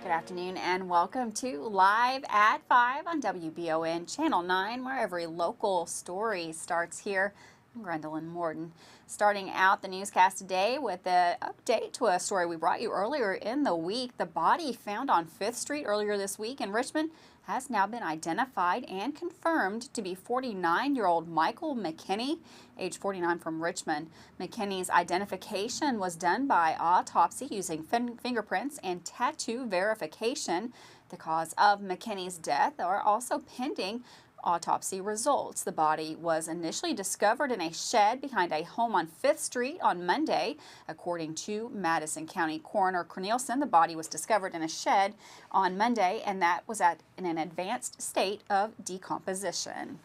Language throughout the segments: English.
Good afternoon and welcome to Live at 5 on WBON Channel 9, where every local story starts here. I'm Gwendolyn Morton. Starting out the newscast today with an update to a story we brought you earlier in the week. The body found on 5th Street earlier this week in Richmond has now been identified and confirmed to be 49-year-old Michael McKinney, age 49, from Richmond. McKinney's identification was done by autopsy using fingerprints and tattoo verification. The cause of McKinney's death are also pending autopsy results. The body was initially discovered in a shed behind a home on 5th Street on Monday. According to Madison County Coroner Cornelison, the body was discovered in a shed on Monday, and that was in an advanced state of decomposition.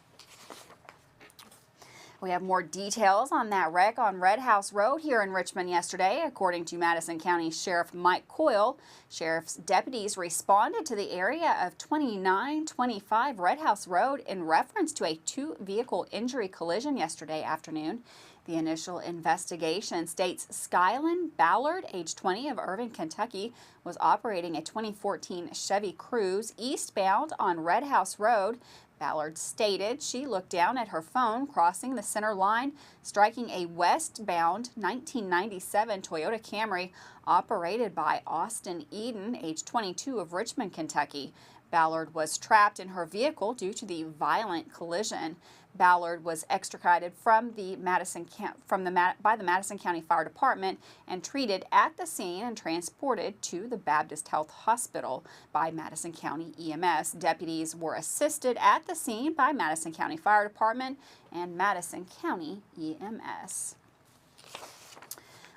We have more details on that wreck on Red House Road here in Richmond yesterday. According to Madison County Sheriff Mike Coyle, sheriff's deputies responded to the area of 2925 Red House Road in reference to a two-vehicle injury collision yesterday afternoon. The initial investigation states Skyland Ballard, age 20, of Irving, Kentucky, was operating a 2014 Chevy Cruze eastbound on Red House Road. Ballard stated she looked down at her phone crossing the center line, striking a westbound 1997 Toyota Camry operated by Austin Eden, age 22, of Richmond, Kentucky. Ballard was trapped in her vehicle due to the violent collision. Ballard was extricated from the Madison County Fire Department and treated at the scene and transported to the Baptist Health Hospital by Madison County EMS. Deputies were assisted at the scene by Madison County Fire Department and Madison County EMS.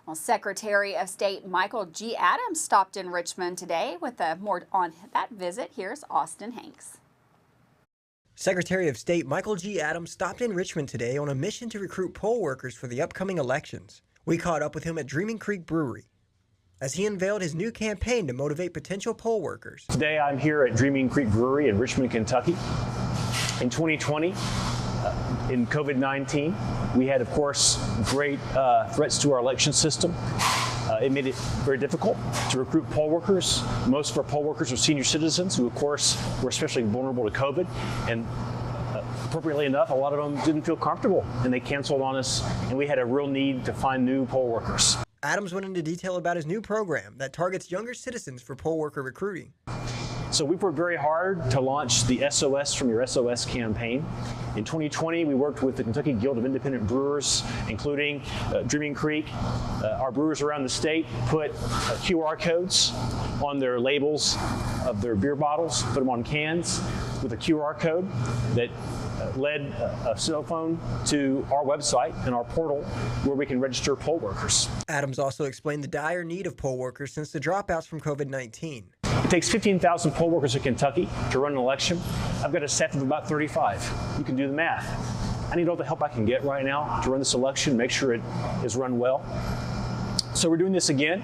Well, Secretary of State Michael G. Adams stopped in Richmond today. With more on that visit, here's Austin Hanks. Secretary of State Michael G. Adams stopped in Richmond today on a mission to recruit poll workers for the upcoming elections. We caught up with him at Dreaming Creek Brewery as he unveiled his new campaign to motivate potential poll workers. Today I'm here at Dreaming Creek Brewery in Richmond, Kentucky. In 2020, in COVID-19, we had, of course, great threats to our election system. It made it very difficult to recruit poll workers. Most of our poll workers are senior citizens who, of course, were especially vulnerable to COVID. And appropriately enough, a lot of them didn't feel comfortable and they canceled on us. And we had a real need to find new poll workers. Adams went into detail about his new program that targets younger citizens for poll worker recruiting. So we've worked very hard to launch the SOS from Your SOS campaign. In 2020, we worked with the Kentucky Guild of Independent Brewers, including Dreaming Creek. Our brewers around the state put QR codes on their labels of their beer bottles, put them on cans with a QR code that led a cell phone to our website and our portal where we can register poll workers. Adams also explained the dire need of poll workers since the dropouts from COVID-19. It takes 15,000 poll workers in Kentucky to run an election. I've got a staff of about 35. You can do the math. I need all the help I can get right now to run this election, make sure it is run well. So we're doing this again.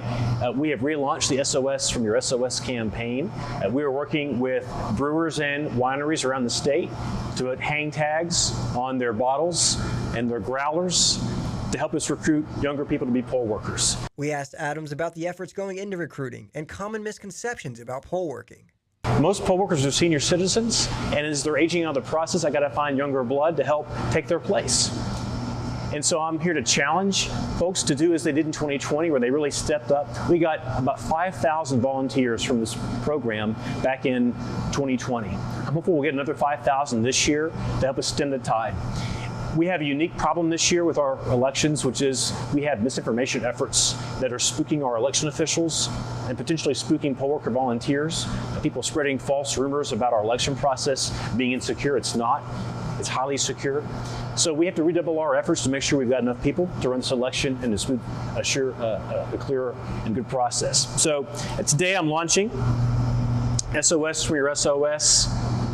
We have relaunched the SOS from Your SOS campaign. We are working with brewers and wineries around the state to put hang tags on their bottles and their growlers to help us recruit younger people to be poll workers. We asked Adams about the efforts going into recruiting and common misconceptions about poll working. Most poll workers are senior citizens, and as they're aging out of the process, I got to find younger blood to help take their place. And so I'm here to challenge folks to do as they did in 2020, where they really stepped up. We got about 5,000 volunteers from this program back in 2020. I'm hopeful we'll get another 5,000 this year to help us stem the tide. We have a unique problem this year with our elections, which is we have misinformation efforts that are spooking our election officials and potentially spooking poll worker volunteers. People spreading false rumors about our election process being insecure. It's not. It's highly secure. So we have to redouble our efforts to make sure we've got enough people to run this election and to assure a clear and good process. So today I'm launching SOS from Your SOS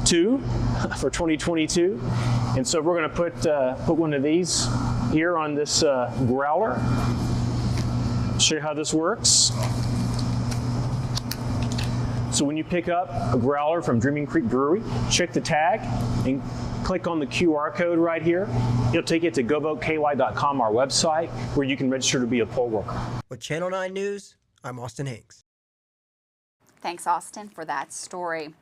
2 for 2022. And so we're going to put one of these here on this growler. Show you how this works. So when you pick up a growler from Dreaming Creek Brewery, check the tag and click on the QR code right here. It'll take you to govoteky.com, our website, where you can register to be a poll worker. With Channel 9 News, I'm Austin Hanks. Thanks, Austin, for that story.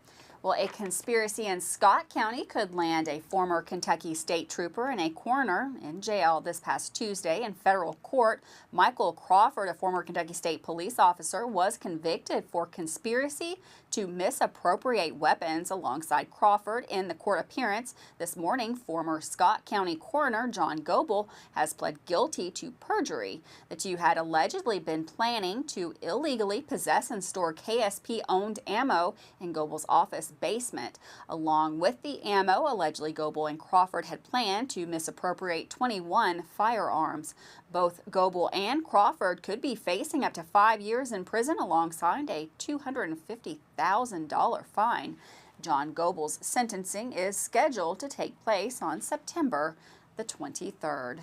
Well, a conspiracy in Scott County could land a former Kentucky state trooper and a coroner in jail this past Tuesday in federal court. Michael Crawford, a former Kentucky state police officer, was convicted for conspiracy to misappropriate weapons alongside Crawford in the court appearance. This morning, former Scott County coroner John Goebel has pled guilty to perjury. The two had allegedly been planning to illegally possess and store KSP-owned ammo in Goebel's office basement. Along with the ammo, allegedly Goebel and Crawford had planned to misappropriate 21 firearms. Both Goebel and Crawford could be facing up to 5 years in prison alongside a $250,000 fine. John Goebel's sentencing is scheduled to take place on September the 23rd.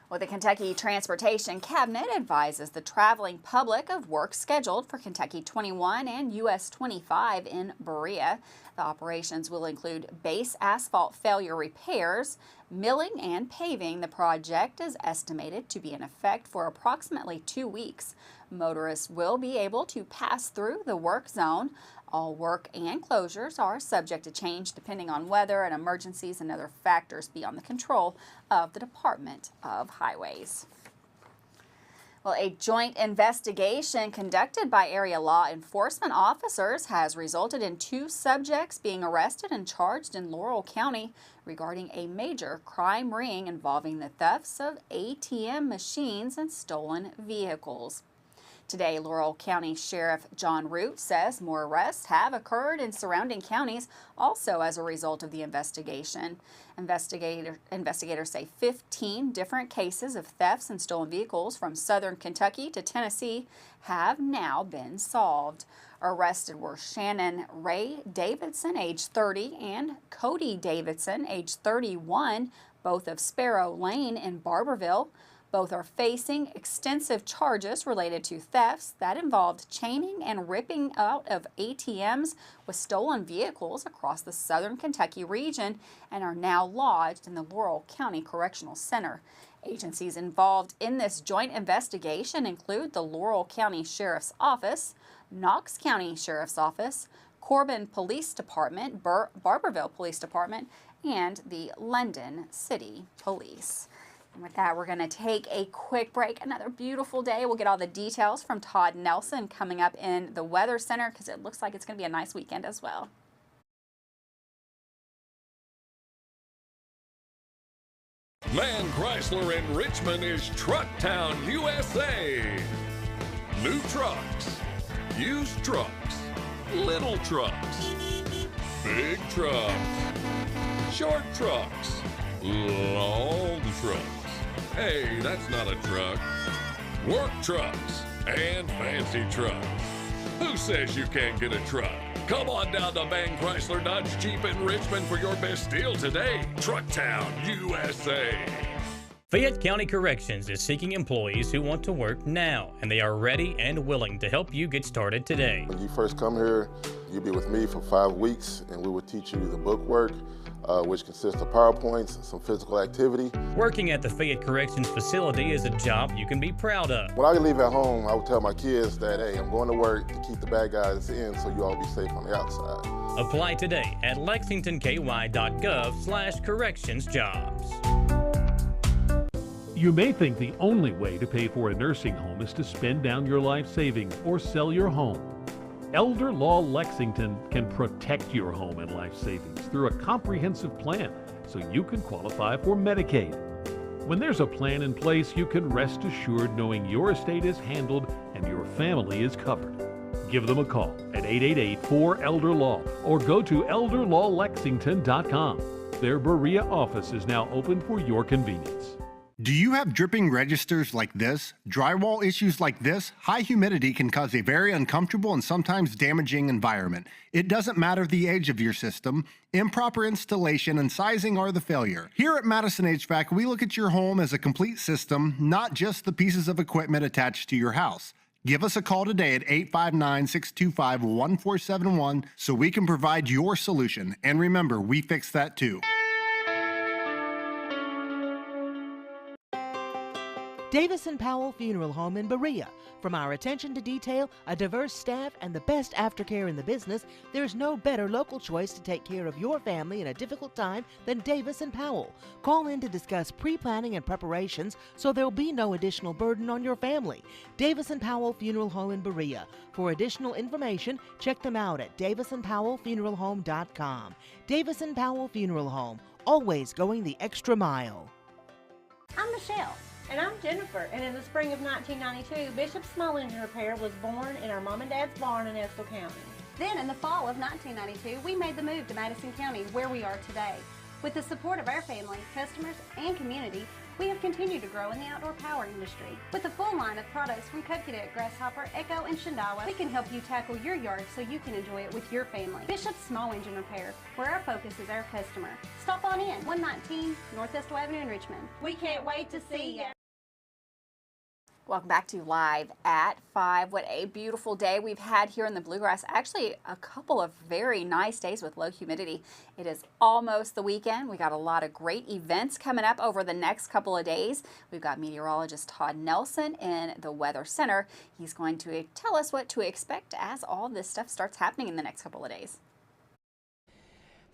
Well, the Kentucky Transportation Cabinet advises the traveling public of work scheduled for Kentucky 21 and US 25 in Berea. The operations will include base asphalt failure repairs, milling, and paving. The project is estimated to be in effect for approximately 2 weeks. Motorists will be able to pass through the work zone. All work and closures are subject to change depending on weather and emergencies and other factors beyond the control of the Department of Highways. Well, a joint investigation conducted by area law enforcement officers has resulted in 2 subjects being arrested and charged in Laurel County regarding a major crime ring involving the thefts of ATM machines and stolen vehicles. Today, Laurel County Sheriff John Root says more arrests have occurred in surrounding counties also as a result of the investigation. Investigators say 15 different cases of thefts and stolen vehicles from southern Kentucky to Tennessee have now been solved. Arrested were Shannon Ray Davidson, age 30, and Cody Davidson, age 31, both of Sparrow Lane in Barberville. Both are facing extensive charges related to thefts that involved chaining and ripping out of ATMs with stolen vehicles across the southern Kentucky region and are now lodged in the Laurel County Correctional Center. Agencies involved in this joint investigation include the Laurel County Sheriff's Office, Knox County Sheriff's Office, Corbin Police Department, Barberville Police Department, and the London City Police. And with that, we're going to take a quick break. Another beautiful day. We'll get all the details from Todd Nelson coming up in the Weather Center because it looks like it's going to be a nice weekend as well. Man Chrysler in Richmond is Truck Town, USA. New trucks, used trucks, little trucks, big trucks, short trucks, long trucks. Hey, that's not a truck. Work trucks and fancy trucks. Who says you can't get a truck? Come on down to Man Chrysler Dodge Jeep in Richmond for your best deal today. Truck Town, USA. Fayette County Corrections is seeking employees who want to work now, and they are ready and willing to help you get started today. When you first come here, you'll be with me for 5 weeks, and we will teach you the book work, which consists of PowerPoints, some physical activity. Working at the Fayette Corrections facility is a job you can be proud of. When I leave at home, I will tell my kids that, hey, I'm going to work to keep the bad guys in so you all be safe on the outside. Apply today at lexingtonky.gov/correctionsjobs. You may think the only way to pay for a nursing home is to spend down your life savings or sell your home. Elder Law Lexington can protect your home and life savings through a comprehensive plan so you can qualify for Medicaid. When there's a plan in place, you can rest assured knowing your estate is handled and your family is covered. Give them a call at 888-4-ELDER-LAW or go to elderlawlexington.com. Their Berea office is now open for your convenience. Do you have dripping registers like this? Drywall issues like this? High humidity can cause a very uncomfortable and sometimes damaging environment. It doesn't matter the age of your system. Improper installation and sizing are the failure. Here at Madison HVAC, we look at your home as a complete system, not just the pieces of equipment attached to your house. Give us a call today at 859-625-1471 so we can provide your solution. And remember, we fix that too. Davis & Powell Funeral Home in Berea. From our attention to detail, a diverse staff, and the best aftercare in the business, there's no better local choice to take care of your family in a difficult time than Davis & Powell. Call in to discuss pre-planning and preparations so there'll be no additional burden on your family. Davis & Powell Funeral Home in Berea. For additional information, check them out at davisandpowellfuneralhome.com. Davis & Powell Funeral Home, always going the extra mile. I'm Michelle. And I'm Jennifer, and in the spring of 1992, Bishop's Small Engine Repair was born in our mom and dad's barn in Estill County. Then in the fall of 1992, we made the move to Madison County, where we are today. With the support of our family, customers, and community, we have continued to grow in the outdoor power industry. With a full line of products from Cub Cadet, Grasshopper, Echo, and Shindawa, we can help you tackle your yard so you can enjoy it with your family. Bishop's Small Engine Repair, where our focus is our customer. Stop on in, 119 North Estill Avenue in Richmond. We can't wait to see you. Welcome back to Live at 5. What a beautiful day we've had here in the Bluegrass. Actually, a couple of very nice days with low humidity. It is almost the weekend. We got a lot of great events coming up over the next couple of days. We've got meteorologist Todd Nelson in the Weather Center. He's going to tell us what to expect as all this stuff starts happening in the next couple of days.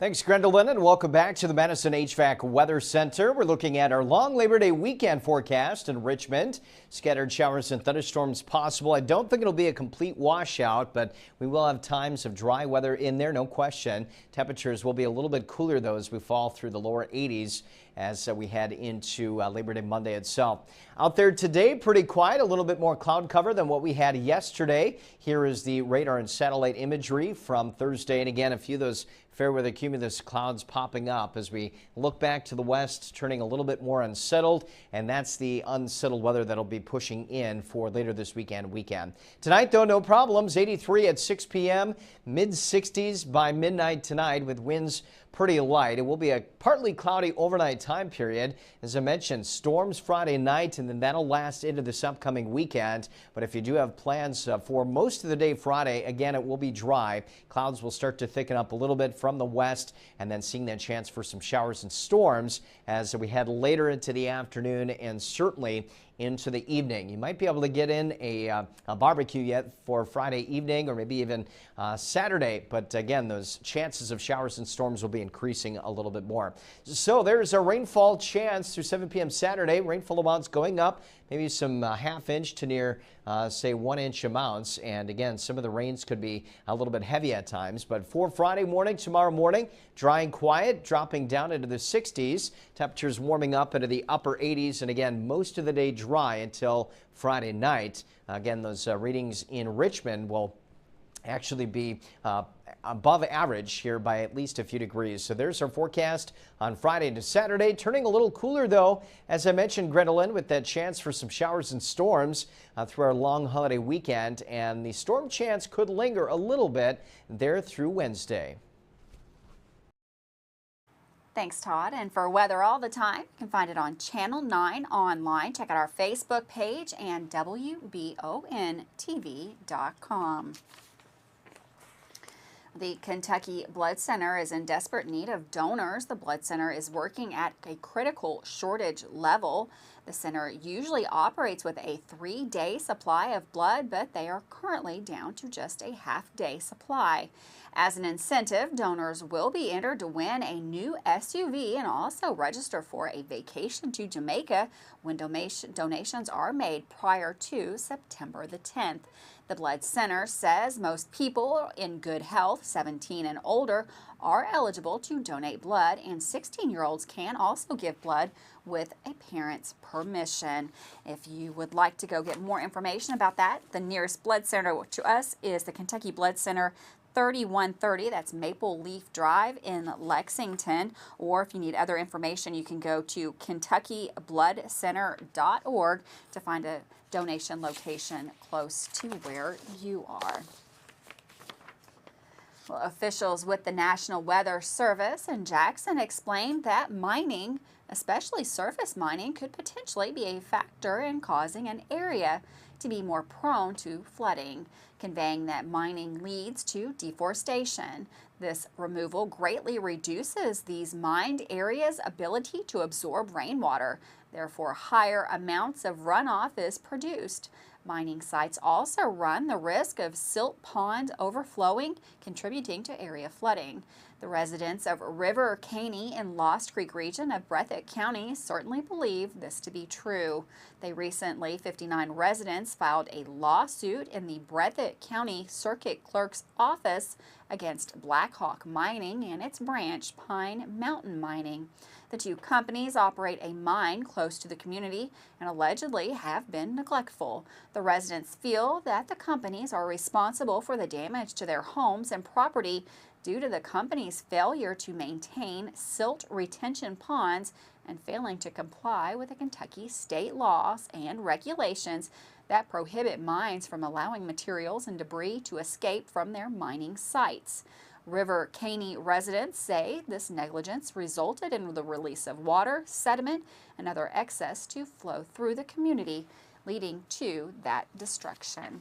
Thanks, Gwendolyn, and welcome back to the Madison HVAC Weather Center. We're looking at our long Labor Day weekend forecast in Richmond. Scattered showers and thunderstorms possible. I don't think it'll be a complete washout, but we will have times of dry weather in there, no question. Temperatures will be a little bit cooler, though, as we fall through the lower 80s as we head into Labor Day Monday itself. Out there today, pretty quiet, a little bit more cloud cover than what we had yesterday. Here is the radar and satellite imagery from Thursday, and again, a few of those fair weather cumulus clouds popping up as we look back to the west, turning a little bit more unsettled, and that's the unsettled weather that'll be pushing in for later this weekend. Tonight, though, no problems. 83 at 6 p.m., mid-60s by midnight tonight with winds pretty light. It will be a partly cloudy overnight time period. As I mentioned, storms Friday night, and then that'll last into this upcoming weekend. But if you do have plans for most of the day Friday, again, it will be dry. Clouds will start to thicken up a little bit from the west, and then seeing that chance for some showers and storms as we head later into the afternoon and certainly into the evening. You might be able to get in a barbecue yet for Friday evening or maybe even Saturday, but again, those chances of showers and storms will be increasing a little bit more. So there's a rainfall chance through 7 p.m. Saturday. Rainfall amounts going up, maybe some half inch to near say 1 inch amounts, and again, some of the rains could be a little bit heavy at times. But for Friday morning, tomorrow morning, dry and quiet, dropping down into the 60s. Temperatures warming up into the upper 80s, and again, most of the day dry until Friday night. Again, those readings in Richmond will actually be above average here by at least a few degrees. So there's our forecast on Friday to Saturday. Turning a little cooler, though, as I mentioned, Gwendolyn, with that chance for some showers and storms through our long holiday weekend. And the storm chance could linger a little bit there through Wednesday. Thanks, Todd. And for weather all the time, you can find it on Channel 9 online. Check out our Facebook page and WBONTV.com. The Kentucky Blood Center is in desperate need of donors. The Blood Center is working at a critical shortage level. The center usually operates with a 3-day supply of blood, but they are currently down to just a half-day supply. As an incentive, donors will be entered to win a new SUV and also register for a vacation to Jamaica when donations are made prior to September the 10th. The Blood Center says most people in good health, 17 and older, are eligible to donate blood, and 16-year-olds can also give blood with a parent's permission. If you would like to go get more information about that, the nearest blood center to us is the Kentucky Blood Center, 3130, that's Maple Leaf Drive in Lexington. Or if you need other information, you can go to KentuckyBloodCenter.org to find a donation location close to where you are. Well, officials with the National Weather Service in Jackson explained that mining, especially surface mining, could potentially be a factor in causing an area to be more prone to flooding, conveying that mining leads to deforestation. This removal greatly reduces these mined areas' ability to absorb rainwater. Therefore, higher amounts of runoff is produced. Mining sites also run the risk of silt pond overflowing, contributing to area flooding. The residents of River Caney in Lost Creek region of Breathitt County certainly believe this to be true. They recently, 59 residents, filed a lawsuit in the Breathitt County Circuit Clerk's office against Blackhawk Mining and its branch, Pine Mountain Mining. The two companies operate a mine close to the community and allegedly have been neglectful. The residents feel that the companies are responsible for the damage to their homes and property due to the company's failure to maintain silt retention ponds and failing to comply with the Kentucky state laws and regulations that prohibit mines from allowing materials and debris to escape from their mining sites. River Caney residents say this negligence resulted in the release of water, sediment, and other excess to flow through the community, leading to that destruction.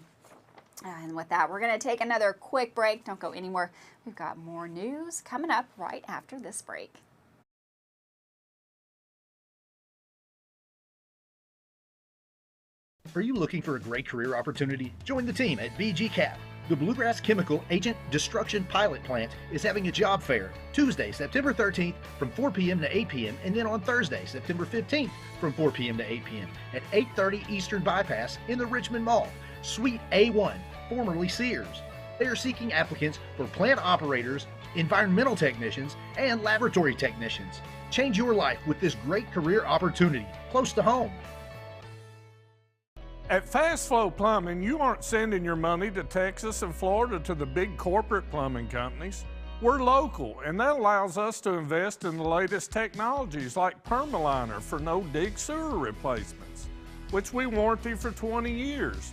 And with that, we're going to take another quick break. Don't go anywhere. We've got more news coming up right after this break. Are you looking for a great career opportunity? Join the team at BGCAP. The Bluegrass Chemical Agent Destruction Pilot Plant is having a job fair Tuesday, September 13th from 4 p.m. to 8 p.m. and then on Thursday, September 15th from 4 p.m. to 8 p.m. at 830 Eastern Bypass in the Richmond Mall, Suite A1, formerly Sears. They are seeking applicants for plant operators, environmental technicians, and laboratory technicians. Change your life with this great career opportunity close to home. At Fast Flow Plumbing, you aren't sending your money to Texas and Florida to the big corporate plumbing companies. We're local, and that allows us to invest in the latest technologies like Permaliner for no-dig sewer replacements, which we warranty for 20 years.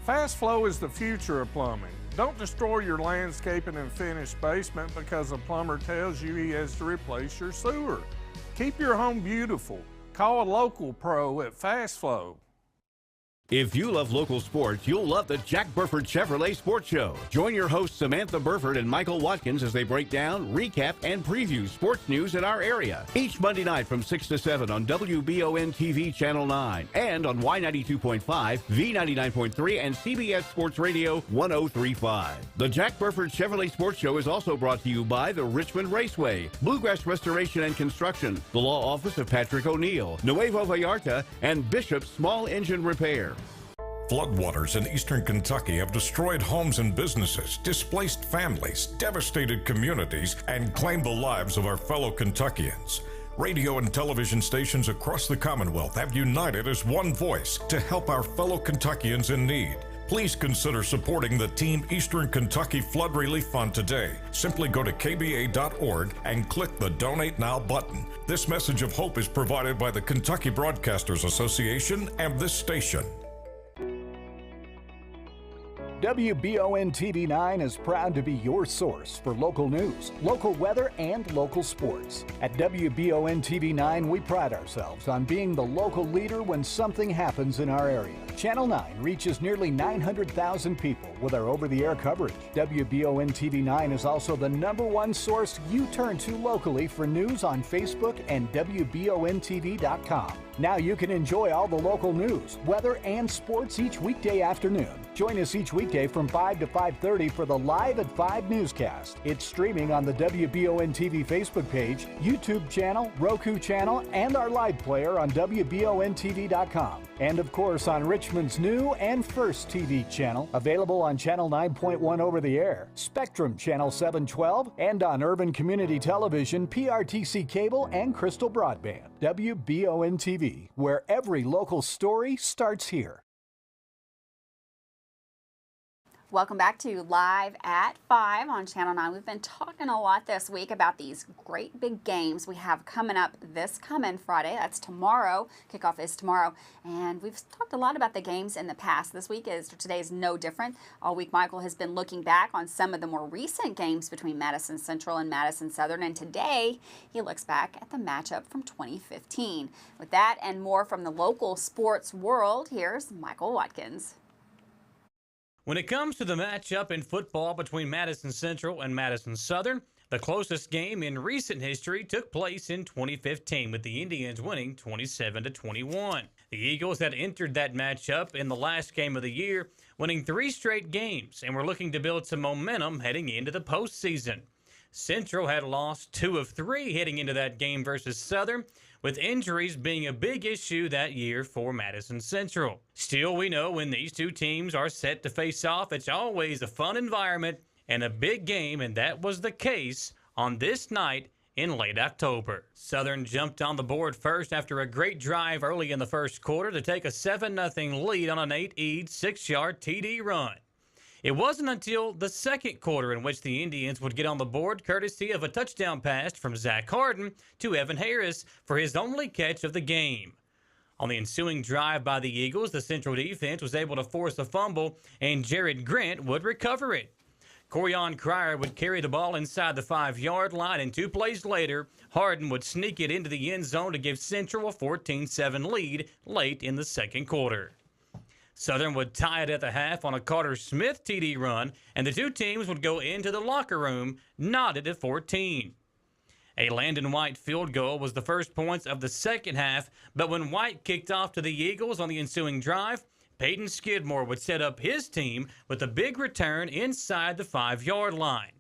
Fast Flow is the future of plumbing. Don't destroy your landscaping and finished basement because a plumber tells you he has to replace your sewer. Keep your home beautiful. Call a local pro at Fast Flow. If you love local sports, you'll love the Jack Burford Chevrolet Sports Show. Join your hosts Samantha Burford and Michael Watkins as they break down, recap, and preview sports news in our area. Each Monday night from 6 to 7 on WBON TV Channel 9 and on Y92.5, V99.3, and CBS Sports Radio 103.5. The Jack Burford Chevrolet Sports Show is also brought to you by the Richmond Raceway, Bluegrass Restoration and Construction, the Law Office of Patrick O'Neill, Nuevo Vallarta, and Bishop Small Engine Repair. Floodwaters in eastern Kentucky have destroyed homes and businesses, displaced families, devastated communities, and claimed the lives of our fellow Kentuckians. Radio and television stations across the Commonwealth have united as one voice to help our fellow Kentuckians in need. Please consider supporting the Team Eastern Kentucky Flood Relief Fund today. Simply go to kba.org and click the Donate Now button. This message of hope is provided by the Kentucky Broadcasters Association and this station. WBON TV9 is proud to be your source for local news, local weather, and local sports. At WBON TV9, we pride ourselves on being the local leader when something happens in our area. Channel 9 reaches nearly 900,000 people with our over-the-air coverage. WBON TV9 is also the #1 source you turn to locally for news on Facebook and WBONTV.com. Now you can enjoy all the local news, weather, and sports each weekday afternoon. Join us each weekday from 5 to 5:30 for the Live at 5 newscast. It's streaming on the WBON TV Facebook page, YouTube channel, Roku channel, and our live player on WBONTV.com. And of course on Richmond's new and first TV channel, available on Channel 9.1 over the air, Spectrum Channel 712, and on Urban Community Television, PRTC Cable, and Crystal Broadband. WBON TV, where every local story starts here. Welcome back to Live at 5 on Channel 9. We've been talking a lot this week about these great big games we have coming up this coming Friday. That's tomorrow. Kickoff is tomorrow. And we've talked a lot about the games in the past. Today is no different. All week, Michael has been looking back on some of the more recent games between Madison Central and Madison Southern. And today, he looks back at the matchup from 2015. With that and more from the local sports world, here's Michael Watkins. When it comes to the matchup in football between Madison Central and Madison Southern, the closest game in recent history took place in 2015 with the Indians winning 27-21. The Eagles had entered that matchup in the last game of the year, winning 3 straight games, and were looking to build some momentum heading into the postseason. Central had lost 2 of 3 heading into that game versus Southern, with injuries being a big issue that year for Madison Central. Still, we know when these two teams are set to face off, it's always a fun environment and a big game, and that was the case on this night in late October. Southern jumped on the board first after a great drive early in the first quarter to take a 7-0 lead on an 8-yard, 6-yard TD run. It wasn't until the second quarter in which the Indians would get on the board courtesy of a touchdown pass from Zach Harden to Evan Harris for his only catch of the game. On the ensuing drive by the Eagles, the Central defense was able to force a fumble, and Jared Grant would recover it. Corian Cryer would carry the ball inside the 5-yard line, and 2 plays later, Harden would sneak it into the end zone to give Central a 14-7 lead late in the second quarter. Southern would tie it at the half on a Carter Smith TD run, and the two teams would go into the locker room knotted at 14. A Landon White field goal was the first points of the second half, but when White kicked off to the Eagles on the ensuing drive, Peyton Skidmore would set up his team with a big return inside the 5-yard line.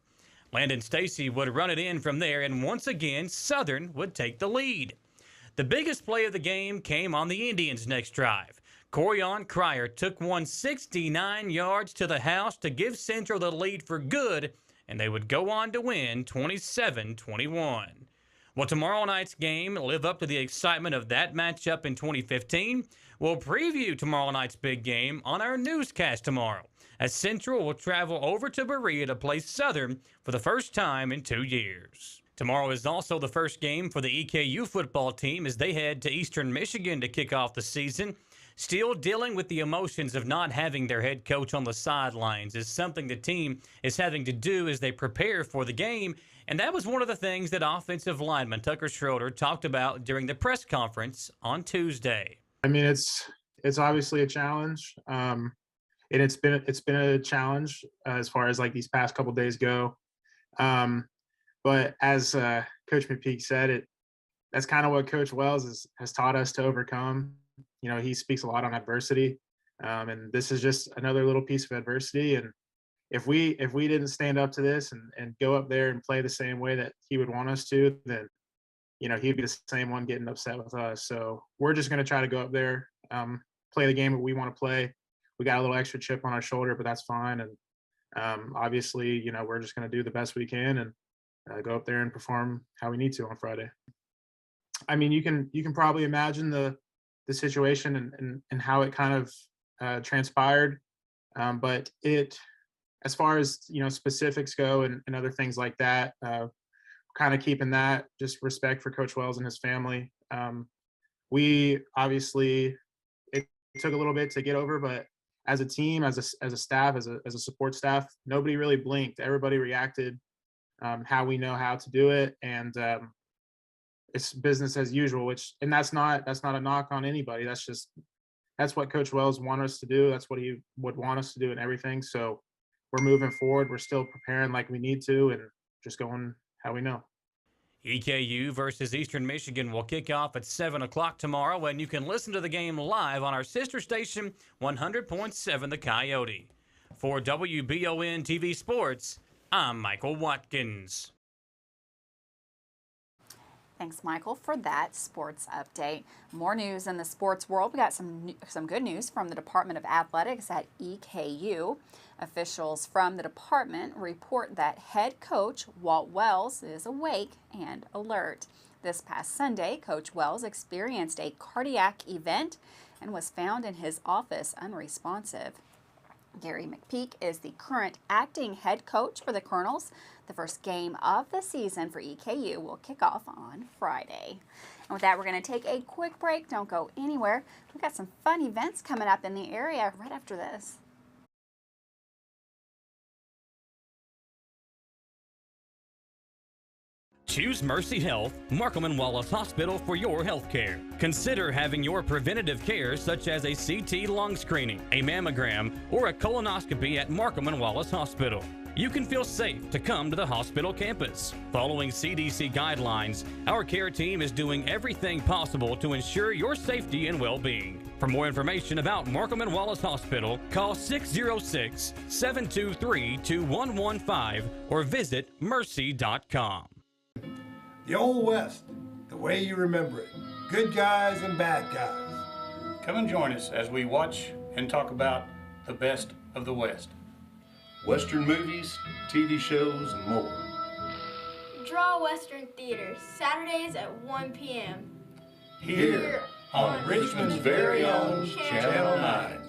Landon Stacy would run it in from there, and once again, Southern would take the lead. The biggest play of the game came on the Indians' next drive. Corian Cryer took 169 yards to the house to give Central the lead for good, and they would go on to win 27-21. Will tomorrow night's game live up to the excitement of that matchup in 2015? We'll preview tomorrow night's big game on our newscast tomorrow, as Central will travel over to Berea to play Southern for the first time in 2 years. Tomorrow is also the first game for the EKU football team as they head to Eastern Michigan to kick off the season. Still dealing with the emotions of not having their head coach on the sidelines is something the team is having to do as they prepare for the game, and that was one of the things that offensive lineman Tucker Schroeder talked about during the press conference on Tuesday. I mean, it's obviously a challenge, and it's been a challenge as far as like these past couple days go. But as Coach McPeak said, that's kind of what Coach Wells has taught us to overcome. You know, he speaks a lot on adversity, and this is just another little piece of adversity. And if we didn't stand up to this and go up there and play the same way that he would want us to, then, you know, he'd be the same one getting upset with us. So we're just going to try to go up there, play the game that we want to play. We got a little extra chip on our shoulder, but that's fine. And obviously, you know, we're just going to do the best we can and go up there and perform how we need to on Friday. I mean, you can probably imagine the situation and how it kind of transpired. But as far as, you know, specifics go and other things like that, kind of keeping that just respect for Coach Wells and his family. We obviously, it took a little bit to get over, but as a team, as a staff, as a support staff, nobody really blinked. Everybody reacted how we know how to do it. And it's business as usual, and that's not a knock on anybody. That's what Coach Wells wanted us to do. That's what he would want us to do and everything. So we're moving forward. We're still preparing like we need to and just going how we know. EKU versus Eastern Michigan will kick off at 7 o'clock tomorrow, and you can listen to the game live on our sister station, 100.7 The Coyote. For WBON TV Sports, I'm Michael Watkins. Thanks, Michael, for that sports update. More news in the sports world. We got some good news from the Department of Athletics at EKU. Officials from the department report that head coach Walt Wells is awake and alert. This past Sunday, Coach Wells experienced a cardiac event and was found in his office unresponsive. Gary McPeak is the current acting head coach for the Colonels. The first game of the season for EKU will kick off on Friday. And with that, we're going to take a quick break. Don't go anywhere. We've got some fun events coming up in the area right after this. Choose Mercy Health, Markham and Wallace Hospital for your health care. Consider having your preventative care such as a CT lung screening, a mammogram, or a colonoscopy at Markham and Wallace Hospital. You can feel safe to come to the hospital campus. Following CDC guidelines, our care team is doing everything possible to ensure your safety and well-being. For more information about Markham and Wallace Hospital, call 606-723-2115 or visit mercy.com. The Old West, the way you remember it. Good guys and bad guys. Come and join us as we watch and talk about the best of the West. Western movies, TV shows, and more. Draw Western Theater, Saturdays at 1 p.m. Here on Richmond's very own Channel 9.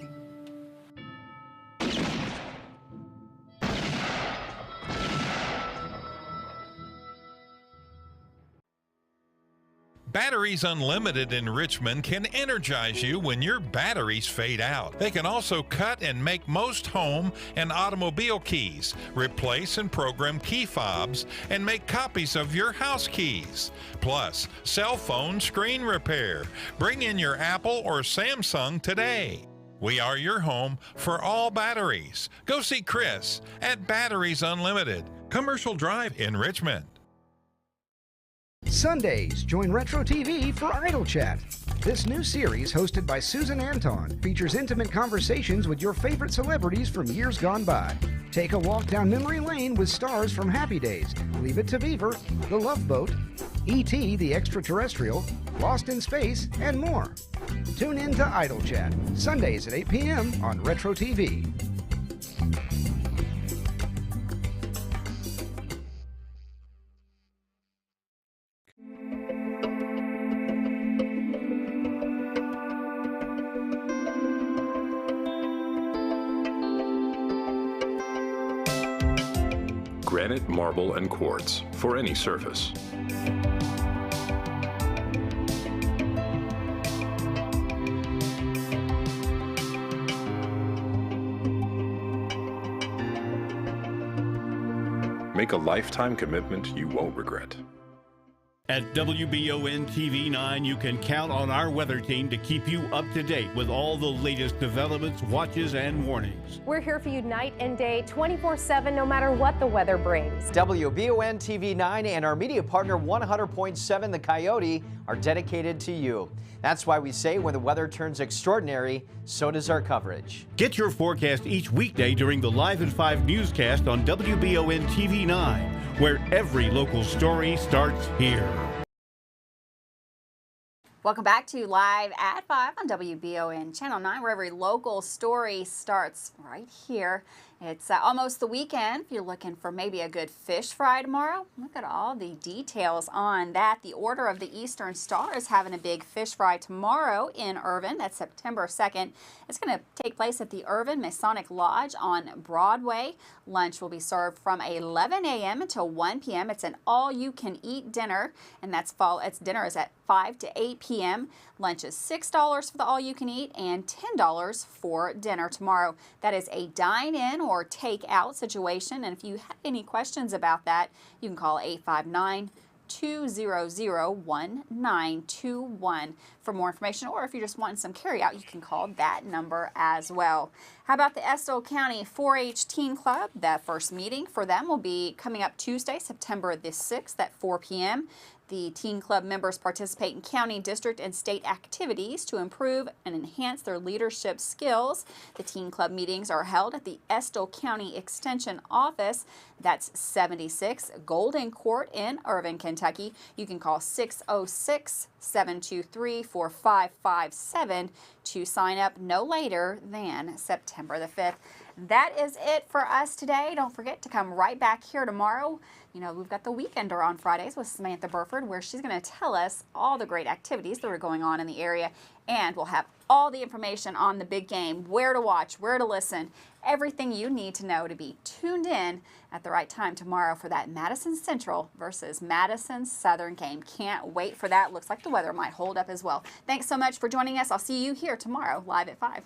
Batteries Unlimited in Richmond can energize you when your batteries fade out. They can also cut and make most home and automobile keys, replace and program key fobs, and make copies of your house keys. Plus, cell phone screen repair. Bring in your Apple or Samsung today. We are your home for all batteries. Go see Chris at Batteries Unlimited, Commercial Drive in Richmond. Sundays, join Retro TV for Idol Chat. This new series, hosted by Susan Anton, features intimate conversations with your favorite celebrities from years gone by. Take a walk down memory lane with stars from Happy Days, Leave It to Beaver, The Love Boat, E.T. the Extraterrestrial, Lost in Space, and more. Tune in to Idol Chat, Sundays at 8 p.m. on Retro TV. Granite, marble, and quartz for any surface. Make a lifetime commitment you won't regret. At WBON TV 9, you can count on our weather team to keep you up to date with all the latest developments, watches, and warnings. We're here for you night and day, 24/7, no matter what the weather brings. WBON TV 9 and our media partner 100.7 The Coyote are dedicated to you. That's why we say when the weather turns extraordinary, so does our coverage. Get your forecast each weekday during the Live at 5 newscast on WBON TV 9, where every local story starts here. Welcome back to Live at 5 on WBON Channel 9, where every local story starts right here. It's almost the weekend. If you're looking for maybe a good fish fry tomorrow, look at all the details on that. The Order of the Eastern Star is having a big fish fry tomorrow in Irvin. That's September 2nd. It's going to take place at the Irvin Masonic Lodge on Broadway. Lunch will be served from 11 a.m. until 1 p.m. It's an all-you-can-eat dinner, and dinner is at 5 to 8 p.m. Lunch is $6 for the all-you-can-eat and $10 for dinner tomorrow. That is a dine-in or take-out situation, and if you have any questions about that, you can call 859-200-1921 for more information, or if you're just wanting some carry-out, you can call that number as well. How about the Estill County 4-H Teen Club? That first meeting for them will be coming up Tuesday, September the 6th at 4 p.m. The Teen Club members participate in county, district, and state activities to improve and enhance their leadership skills. The Teen Club meetings are held at the Estill County Extension Office. That's 76 Golden Court in Irvin, Kentucky. You can call 606-723-4557 to sign up no later than September the 5th. That is it for us today. Don't forget to come right back here tomorrow. You know, we've got the Weekender on Fridays with Samantha Burford, where she's going to tell us all the great activities that are going on in the area. And we'll have all the information on the big game, where to watch, where to listen, everything you need to know to be tuned in at the right time tomorrow for that Madison Central versus Madison Southern game. Can't wait for that. Looks like the weather might hold up as well. Thanks so much for joining us. I'll see you here tomorrow, live at 5.